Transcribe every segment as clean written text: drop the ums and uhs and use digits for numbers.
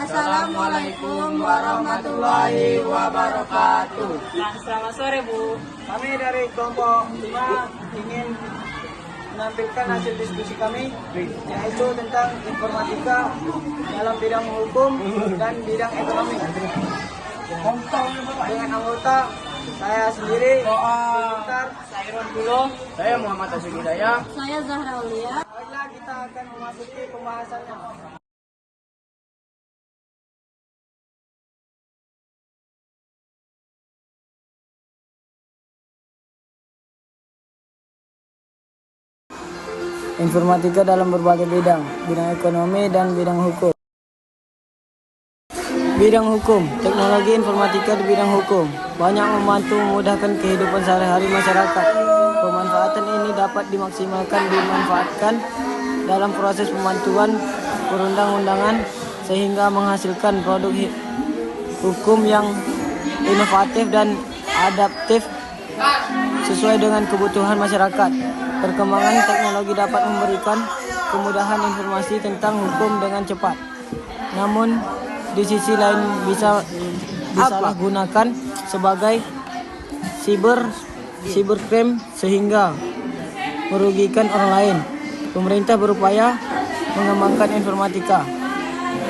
Assalamualaikum warahmatullahi wabarakatuh. Nah, selamat sore Bu. Kami dari kelompok 5 ingin menampilkan hasil diskusi kami, yaitu tentang informatika dalam bidang hukum dan bidang ekonomi. Dengan anggota saya sendiri, Saya Irwan Pulo. saya Muhammad Taufik Hidayah. Saya Zahra Aulia. Baiklah, kita akan memasuki pembahasannya. Informatika dalam berbagai bidang ekonomi dan bidang hukum. Bidang hukum, teknologi informatika di bidang hukum banyak membantu memudahkan kehidupan sehari-hari masyarakat. Pemanfaatan ini dapat dimanfaatkan dalam proses pembantuan perundang-undangan sehingga menghasilkan produk hukum yang inovatif dan adaptif sesuai dengan kebutuhan masyarakat. Perkembangan teknologi dapat memberikan kemudahan informasi tentang hukum dengan cepat. Namun, di sisi lain bisa disalahgunakan sebagai cybercrime sehingga merugikan orang lain. Pemerintah berupaya mengembangkan informatika,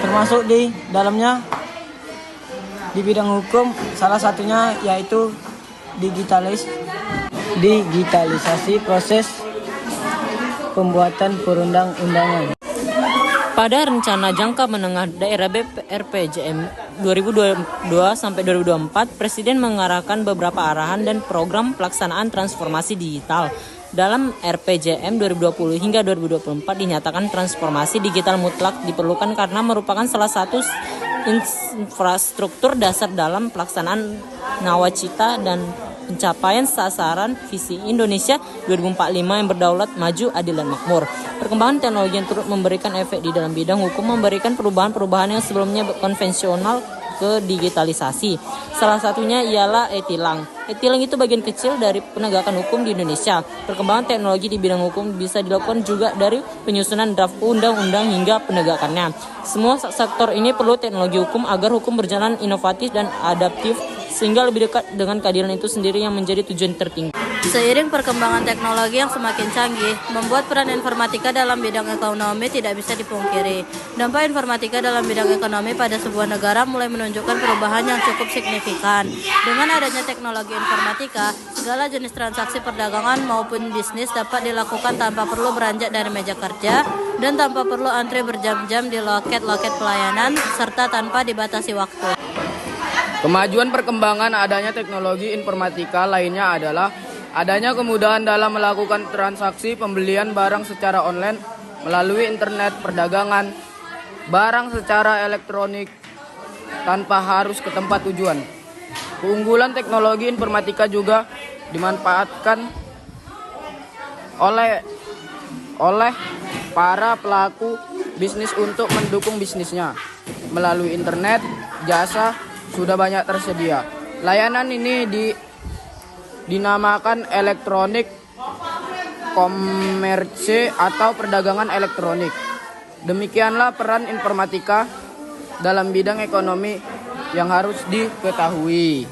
termasuk di dalamnya di bidang hukum, salah satunya yaitu digitalisasi proses pembuatan perundang-undangan. Pada rencana jangka menengah daerah BPRPJM 2022 sampai 2024, Presiden mengarahkan beberapa arahan dan program pelaksanaan transformasi digital. Dalam RPJM 2020 hingga 2024 dinyatakan transformasi digital mutlak diperlukan karena merupakan salah satu infrastruktur dasar dalam pelaksanaan nawacita dan pencapaian sasaran visi Indonesia 2045 yang berdaulat, maju, adil, dan makmur. Perkembangan teknologi yang turut memberikan efek di dalam bidang hukum memberikan perubahan-perubahan yang sebelumnya konvensional ke digitalisasi. Salah satunya ialah e-tilang. E-tilang itu bagian kecil dari penegakan hukum di Indonesia. Perkembangan teknologi di bidang hukum bisa dilakukan juga dari penyusunan draft undang-undang hingga penegakannya. Semua sektor ini perlu teknologi hukum agar hukum berjalan inovatif dan adaptif sehingga lebih dekat dengan keadilan itu sendiri yang menjadi tujuan tertinggi. Seiring perkembangan teknologi yang semakin canggih, membuat peran informatika dalam bidang ekonomi tidak bisa dipungkiri. Dampak informatika dalam bidang ekonomi pada sebuah negara mulai menunjukkan perubahan yang cukup signifikan. Dengan adanya teknologi informatika, segala jenis transaksi perdagangan maupun bisnis dapat dilakukan tanpa perlu beranjak dari meja kerja dan tanpa perlu antri berjam-jam di loket-loket pelayanan serta tanpa dibatasi waktu. Kemajuan perkembangan adanya teknologi informatika lainnya adalah adanya kemudahan dalam melakukan transaksi pembelian barang secara online melalui internet, perdagangan barang secara elektronik tanpa harus ke tempat tujuan. Keunggulan teknologi informatika juga dimanfaatkan oleh para pelaku bisnis untuk mendukung bisnisnya. Melalui internet, jasa sudah banyak tersedia. Layanan ini dinamakan elektronik komersi atau perdagangan elektronik. Demikianlah peran informatika dalam bidang ekonomi yang harus diketahui.